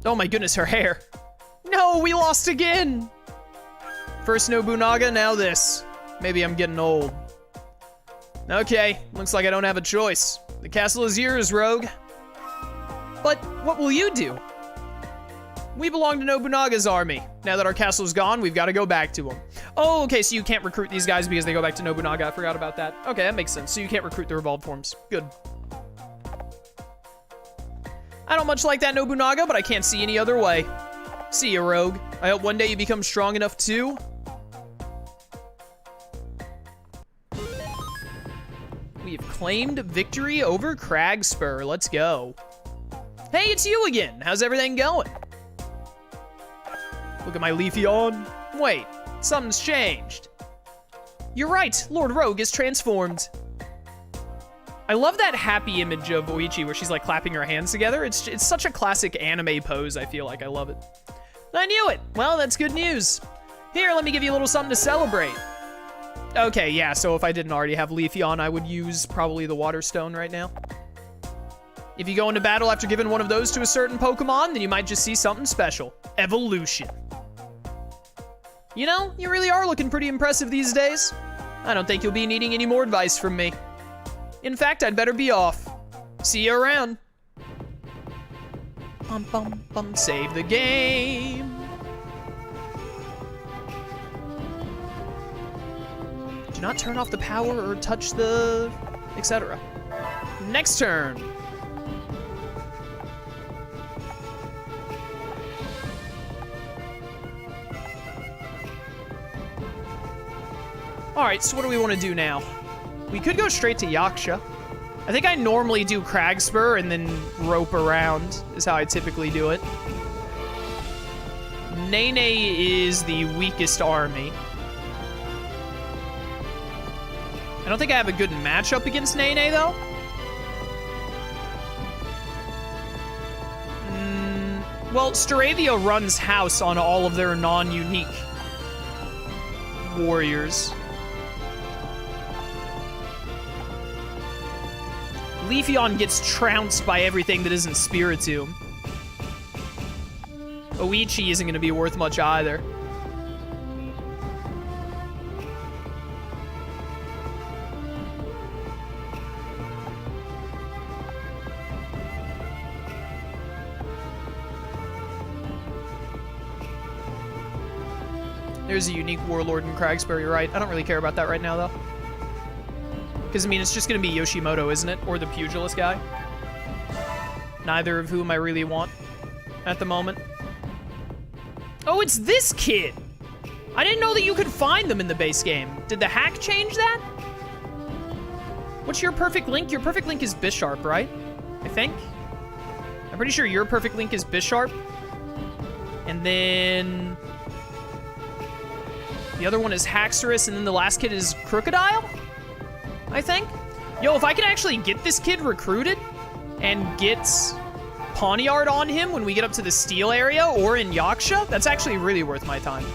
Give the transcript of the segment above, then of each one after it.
Oh my goodness, her hair. No, we lost again. First Nobunaga, now this. Maybe I'm getting old. Okay, looks like I don't have a choice. The castle is yours, Rogue. But what will you do? We belong to Nobunaga's army. Now that our castle's gone, we've got to go back to him. Oh, okay, so you can't recruit these guys because they go back to Nobunaga. I forgot about that. Okay, that makes sense. So you can't recruit the revolved forms. Good. I don't much like that Nobunaga, but I can't see any other way. See ya, Rogue. I hope one day you become strong enough too. We have claimed victory over Cragspur. Let's go. Hey, it's you again. How's everything going? Look at my Leafeon. Wait, something's changed. You're right, Lord Rogue is transformed. I love that happy image of Oichi where she's like clapping her hands together. It's such a classic anime pose, I feel like. I love it. I knew it. Well, that's good news. Here, let me give you a little something to celebrate. Okay, yeah, so if I didn't already have Leafeon, I would use probably the Water Stone right now. If you go into battle after giving one of those to a certain Pokemon, then you might just see something special. Evolution. You know, you really are looking pretty impressive these days. I don't think you'll be needing any more advice from me. In fact, I'd better be off. See you around. Bum, bum, bum, save the game. Do not turn off the power or touch the... etc. Next turn. Alright, so what do we want to do now? We could go straight to Yaksha. I think I normally do Cragspur and then rope around, is how I typically do it. Nene is the weakest army. I don't think I have a good matchup against Nene, though. Well, Staravia runs house on all of their non-unique warriors. Leafeon gets trounced by everything that isn't Spiritomb. Oichi isn't going to be worth much either. There's a unique Warlord in Cragspur, you're right. I don't really care about that right now, though. Because, I mean, it's just going to be Yoshimoto, isn't it? Or the Pugilist guy. Neither of whom I really want at the moment. Oh, it's this kid! I didn't know that you could find them in the base game. Did the hack change that? What's your perfect link? Your perfect link is Bisharp, right? I think. I'm pretty sure your perfect link is Bisharp. And then... the other one is Haxorus, and then the last kid is Crocodile? I think. Yo, if I can actually get this kid recruited and get Pawniard on him when we get up to the Steel area or in Yaksha, that's actually really worth my time.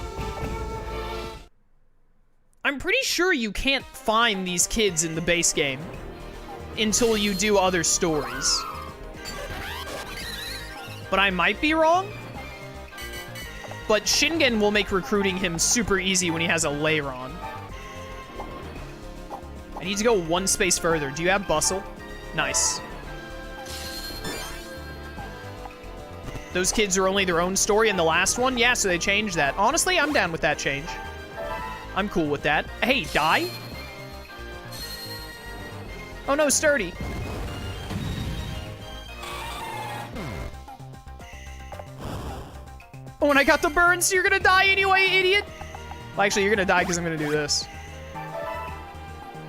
I'm pretty sure you can't find these kids in the base game until you do other stories. But I might be wrong. But Shingen will make recruiting him super easy when he has a Lairon. I need to go one space further. Do you have Bustle? Nice. Those kids are only their own story in the last one? Yeah, so they changed that. Honestly, I'm down with that change. I'm cool with that. Hey, die? Oh no, Sturdy. Oh, and I got the burn, so you're gonna die anyway, idiot. Well, actually, you're gonna die because I'm gonna do this.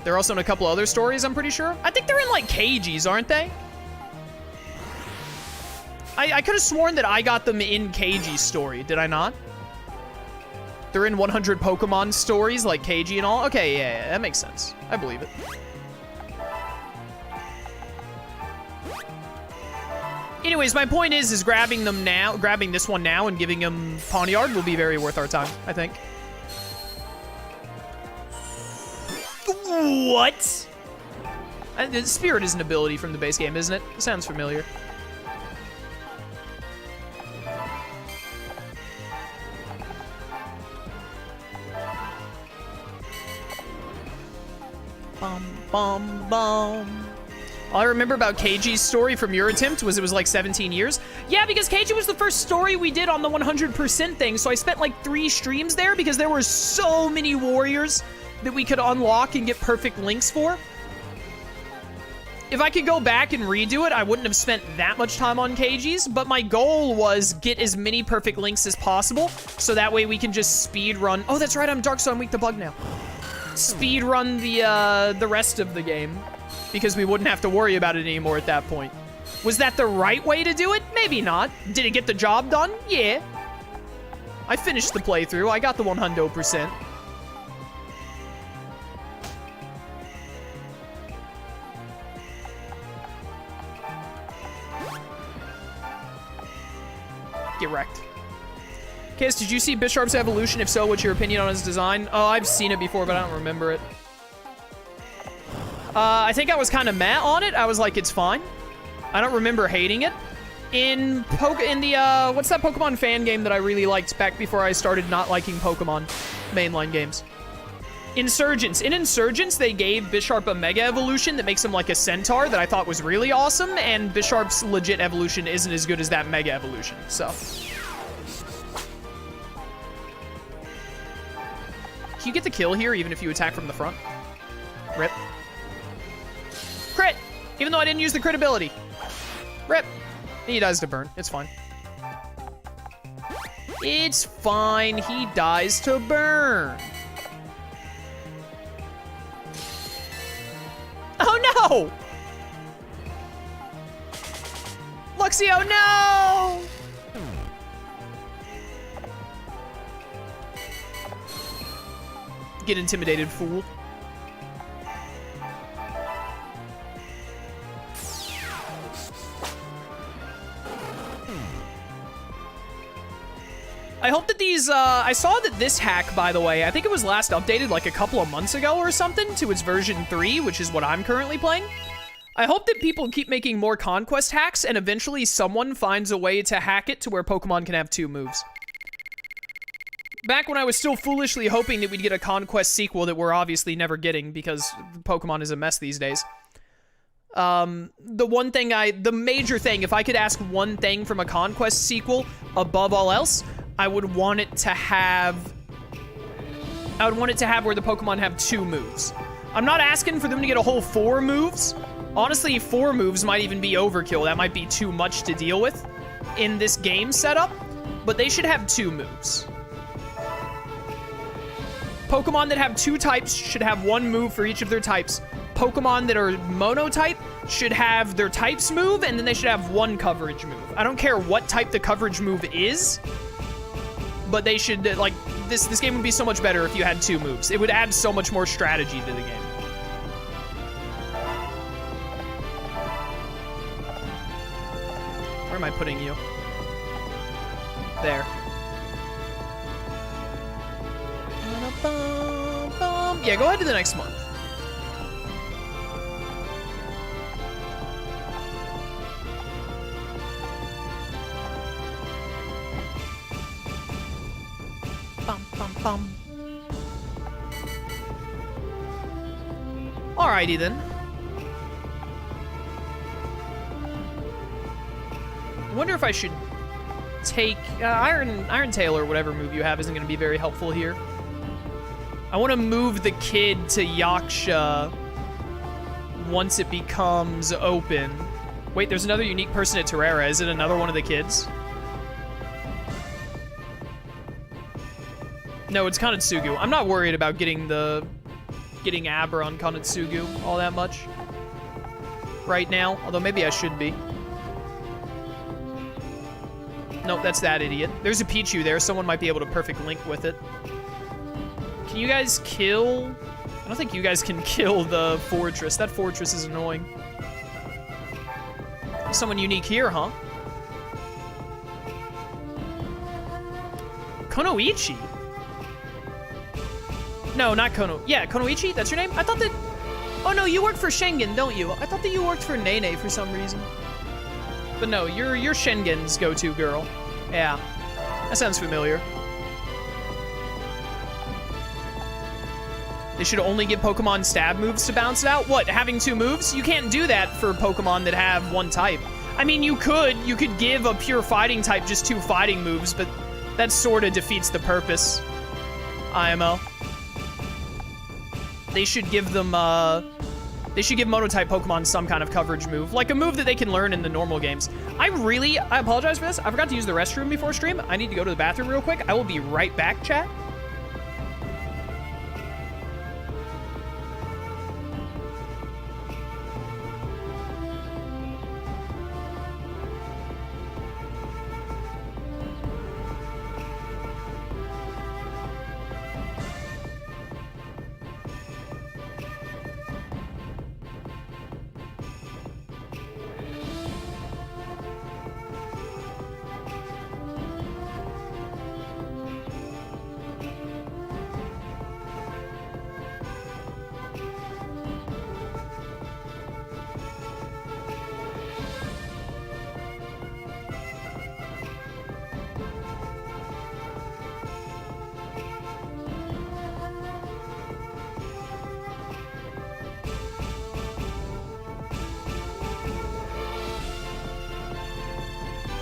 They're also in a couple other stories, I'm pretty sure. I think they're in, like, KGs, aren't they? I could have sworn that I got them in KG's story. Did I not? They're in 100 Pokemon stories, like KG and all? Okay, yeah, that makes sense. I believe it. Anyways, my point is grabbing them now, grabbing this one now and giving him Pawniard will be very worth our time, I think. What? Spirit is an ability from the base game, isn't it? Sounds familiar. Bum, bum, bum. All I remember about KG's story from your attempt was it was like 17 years. Yeah, because KG was the first story we did on the 100% thing, so I spent like 3 streams there because there were so many warriors that we could unlock and get perfect links for. If I could go back and redo it, I wouldn't have spent that much time on KG's, but my goal was get as many perfect links as possible, so that way we can just speed run. Oh, that's right, I'm Dark, so I'm weak to bug now. Speed run the rest of the game, because we wouldn't have to worry about it anymore at that point. Was that the right way to do it? Maybe not. Did it get the job done? Yeah. I finished the playthrough. I got the 100%. Get wrecked. Kiss, did you see Bisharp's evolution? If so, what's your opinion on his design? Oh, I've seen it before, but I don't remember it. I think I was kind of meh on it. I was like, it's fine. I don't remember hating it. In the what's that Pokemon fan game that I really liked back before I started not liking Pokemon mainline games? Insurgents. In Insurgents, they gave Bisharp a Mega Evolution that makes him like a Centaur that I thought was really awesome, and Bisharp's legit evolution isn't as good as that Mega Evolution, so. Can you get the kill here even if you attack from the front? Rip. Crit! Even though I didn't use the crit ability. Rip. He dies to burn. It's fine. It's fine. He dies to burn. Oh, no! Luxio, no! Get intimidated, fool. I hope that these, I saw that this hack, by the way, I think it was last updated like a couple of months ago or something to its version 3, which is what I'm currently playing. I hope that people keep making more Conquest hacks and eventually someone finds a way to hack it to where Pokemon can have 2 moves. Back when I was still foolishly hoping that we'd get a Conquest sequel that we're obviously never getting because Pokemon is a mess these days. The major thing, if I could ask one thing from a Conquest sequel above all else, I would want it to have where the Pokemon have 2 moves. I'm not asking for them to get a whole 4 moves. Honestly, 4 moves might even be overkill. That might be too much to deal with in this game setup, but they should have 2 moves. Pokemon that have 2 types should have 1 move for each of their types. Pokemon that are monotype should have their types move, and then they should have 1 coverage move. I don't care what type the coverage move is, but they should, like, this game would be so much better if you had 2 moves. It would add so much more strategy to the game. Where am I putting you? There. Yeah, go ahead to the next month. Bum, bum, bum. Alrighty then. I wonder if I should take Iron Tail or whatever move you have isn't going to be very helpful here. I want to move the kid to Yaksha once it becomes open. Wait, there's another unique person at Terrera. Is it another one of the kids? No, it's Kanetsugu. I'm not worried about getting Abra on Kanetsugu all that much right now, although maybe I should be. Nope, that's that idiot. There's a Pichu there. Someone might be able to perfect link with it. Can you guys kill... I don't think you guys can kill the fortress. That fortress is annoying. There's someone unique here, huh? Konoichi? No, not Kono. Yeah, Konoichi? That's your name? I thought that... Oh, no, you work for Schengen, don't you? I thought that you worked for Nene for some reason. But no, you're Schengen's go-to girl. Yeah, that sounds familiar. They should only give Pokemon stab moves to bounce it out. What, having 2 moves? You can't do that for Pokemon that have 1 type. I mean, you could give a pure fighting type just 2 fighting moves, but that sort of defeats the purpose. IMO. They should give them, they should give Mono-type Pokemon some kind of coverage move, like a move that they can learn in the normal games. I apologize for this. I forgot to use the restroom before stream. I need to go to the bathroom real quick. I will be right back, chat.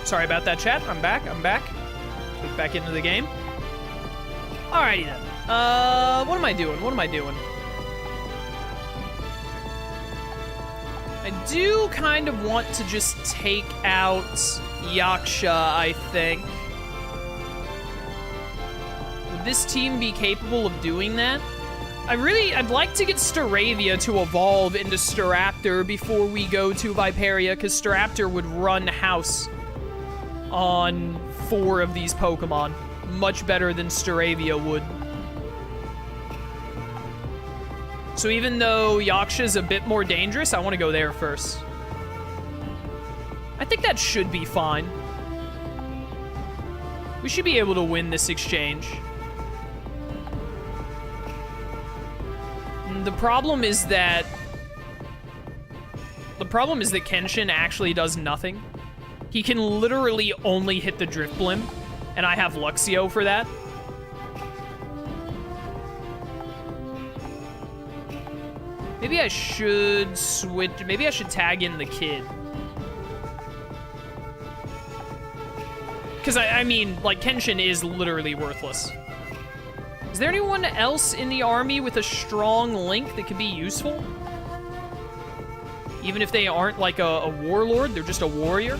Sorry about that, chat. I'm back. Click back into the game. Alrighty then. What am I doing? I do kind of want to just take out Yaksha, I think. Would this team be capable of doing that? I'd like to get Staravia to evolve into Staraptor before we go to Viperia, because Staraptor would run house on 4 of these Pokemon. Much better than Staravia would. So even though Yaksha's a bit more dangerous, I want to go there first. I think that should be fine. We should be able to win this exchange. The problem is that Kenshin actually does nothing. He can literally only hit the Drift Blim, and I have Luxio for that. Maybe I should switch. Maybe I should tag in the kid. Because, I mean, like, Kenshin is literally worthless. Is there anyone else in the army with a strong link that could be useful? Even if they aren't, like, a warlord, they're just a warrior?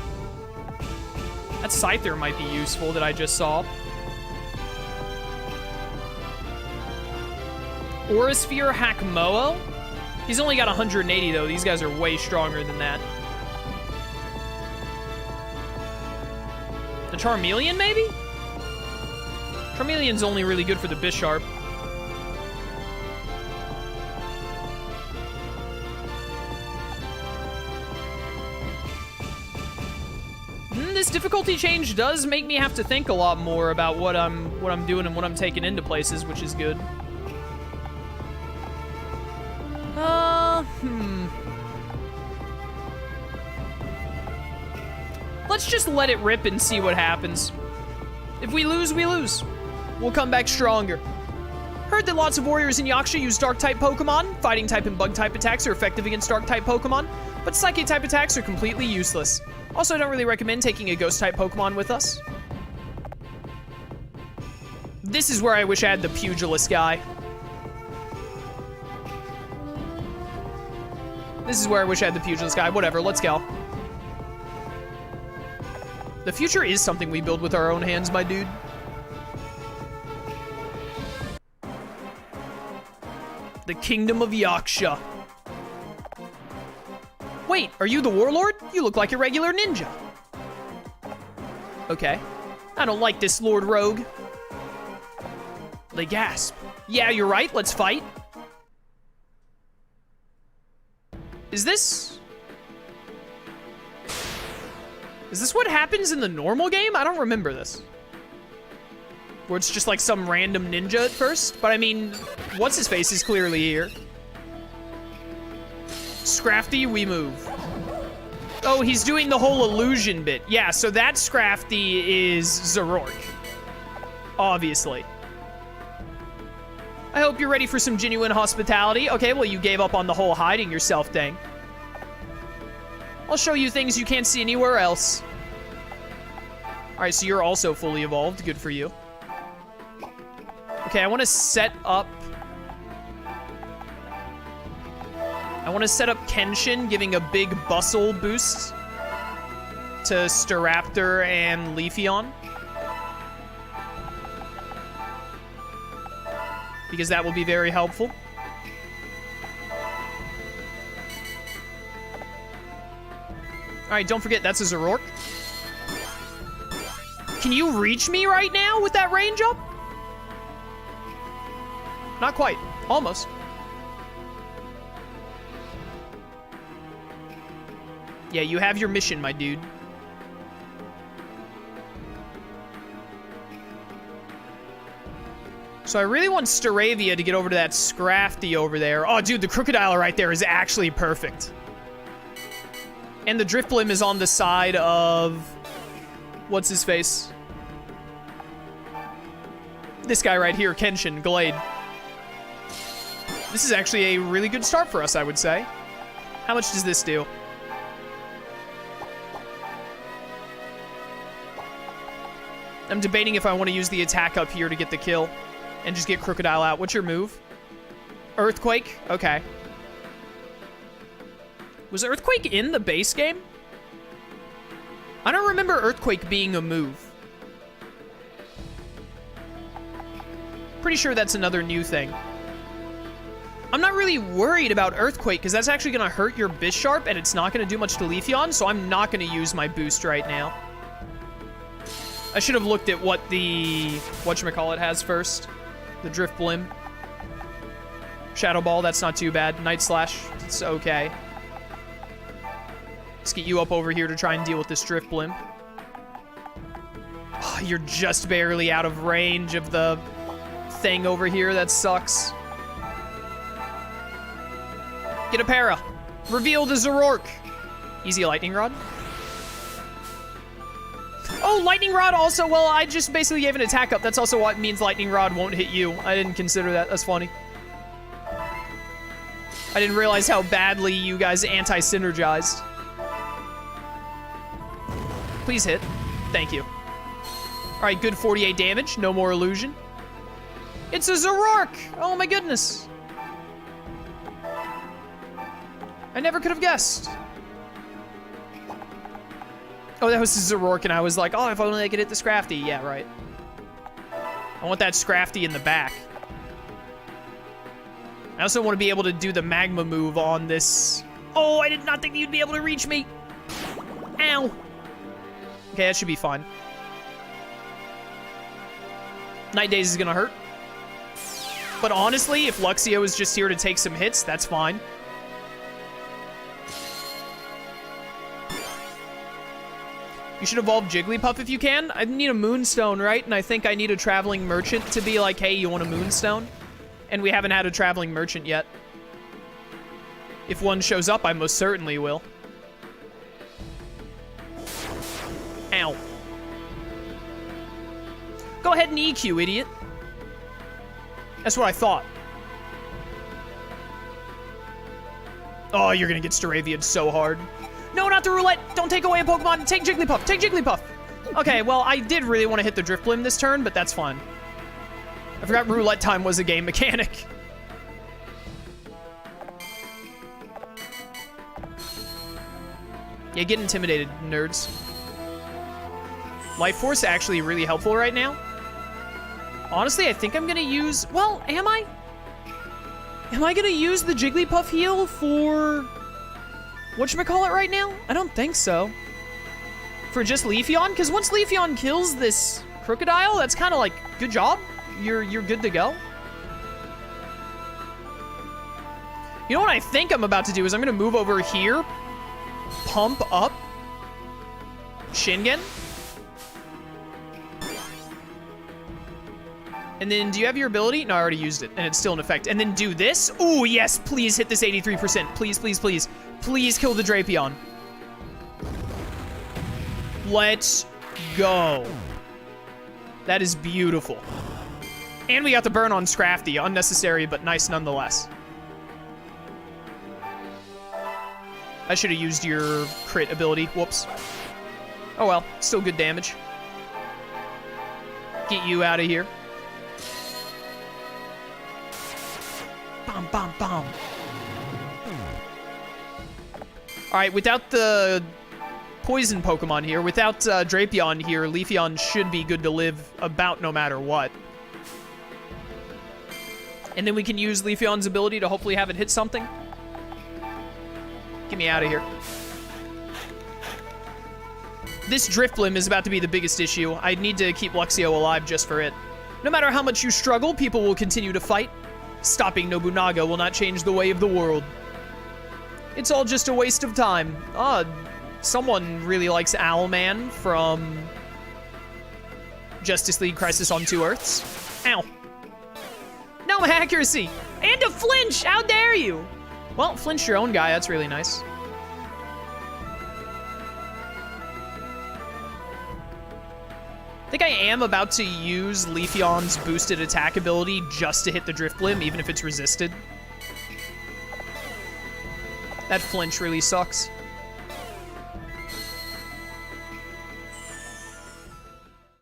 That Scyther might be useful that I just saw. Aurasphere Hakmoa? He's only got 180 though. These guys are way stronger than that. The Charmeleon, maybe? Charmeleon's only really good for the Bisharp. This difficulty change does make me have to think a lot more about what I'm doing and what I'm taking into places, which is good. Let's just let it rip and see what happens. If we lose, we lose. We'll come back stronger. Heard that lots of warriors in Yaksha use Dark-type Pokemon. Fighting-type and Bug-type attacks are effective against Dark-type Pokemon, but Psychic-type attacks are completely useless. Also, I don't really recommend taking a Ghost-type Pokemon with us. This is where I wish I had the Pugilist guy. This is where I wish I had the Pugilist guy. Whatever, let's go. The future is something we build with our own hands, my dude. The Kingdom of Yaksha. Wait, are you the warlord? You look like a regular ninja. Okay. I don't like this, Lord Rogue. They gasp. Yeah, you're right, let's fight. Is this what happens in the normal game? I don't remember this. Where it's just like some random ninja at first. But I mean, what's-his-face is clearly here. Scrafty, we move. Oh, he's doing the whole illusion bit. Yeah, so that Scrafty is Zoroark. Obviously. I hope you're ready for some genuine hospitality. Okay, well, you gave up on the whole hiding yourself thing. I'll show you things you can't see anywhere else. All right, so you're also fully evolved. Good for you. Okay, I want to set up... Kenshin, giving a big bustle boost to Staraptor and Leafeon. Because that will be very helpful. Alright, don't forget, that's a Zoroark. Can you reach me right now with that range up? Not quite. Almost. Yeah, you have your mission, my dude. So I really want Staravia to get over to that Scrafty over there. Oh, dude, the Crocodile right there is actually perfect. And the Drifblim is on the side of... What's his face? This guy right here, Kenshin, Glade. This is actually a really good start for us, I would say. How much does this do? I'm debating if I want to use the attack up here to get the kill and just get Crocodile out. What's your move? Earthquake? Okay. Was Earthquake in the base game? I don't remember Earthquake being a move. Pretty sure that's another new thing. I'm not really worried about Earthquake because that's actually going to hurt your Bisharp and it's not going to do much to Leafeon, so I'm not going to use my boost right now. I should have looked at what the whatchamacallit has first. The Drifblim. Shadow Ball, that's not too bad. Night Slash, it's okay. Let's get you up over here to try and deal with this Drifblim. Oh, you're just barely out of range of the thing over here. That sucks. Get a para. Reveal the Zoroark. Easy Lightning Rod. Oh, Lightning Rod also, well, I just basically gave an attack up. That's also what means Lightning Rod won't hit you. I didn't consider that. That's funny. I didn't realize how badly you guys anti-synergized. Please hit. Thank you. All right, good 48 damage. No more illusion. It's a Zoroark! Oh my goodness. I never could have guessed. Oh, that was a Zoroark, and I was like, oh, if only I could hit the Scrafty. Yeah, right. I want that Scrafty in the back. I also want to be able to do the Magma move on this. Oh, I did not think you'd be able to reach me. Ow. Okay, that should be fine. Night Daze is going to hurt. But honestly, if Luxio is just here to take some hits, that's fine. You should evolve Jigglypuff if you can. I need a Moonstone, right? And I think I need a Traveling Merchant to be like, hey, you want a Moonstone? And we haven't had a Traveling Merchant yet. If one shows up, I most certainly will. Ow. Go ahead and EQ, idiot. That's what I thought. Oh, you're gonna get Staravia'd so hard. No, not the roulette! Don't take away a Pokemon! Take Jigglypuff! Take Jigglypuff! Okay, well, I did really want to hit the Drifblim this turn, but that's fine. I forgot roulette time was a game mechanic. Yeah, get intimidated, nerds. Life Force actually really helpful right now. Honestly, I think I'm gonna use... Well, am I? Am I gonna use the Jigglypuff heal for... whatchamacallit right now? I don't think so. For just Leafeon? Because once Leafeon kills this Crocodile, that's kind of like, good job. You're good to go. You know what I think I'm about to do is I'm going to move over here, pump up Shingen. And then, do you have your ability? No, I already used it, and it's still in effect. And then do this. Ooh, yes, please hit this 83%. Please, please, please. Please kill the Drapion. Let's go. That is beautiful. And we got the burn on Scrafty. Unnecessary, but nice nonetheless. I should have used your crit ability. Whoops. Oh well, still good damage. Get you out of here. Bom, bom, bom. Alright, without the poison Pokemon here, without Drapion here, Leafeon should be good to live about no matter what. And then we can use Leafeon's ability to hopefully have it hit something. Get me out of here. This Drifblim is about to be the biggest issue. I need to keep Luxio alive just for it. No matter how much you struggle, people will continue to fight. Stopping Nobunaga will not change the way of the world. It's all just a waste of time. Someone really likes Owlman from Justice League Crisis on Two Earths. Ow. No accuracy! And a flinch! How dare you! Well, flinch your own guy, that's really nice. I think I am about to use Leafeon's boosted attack ability just to hit the Drifblim, even if it's resisted. That flinch really sucks.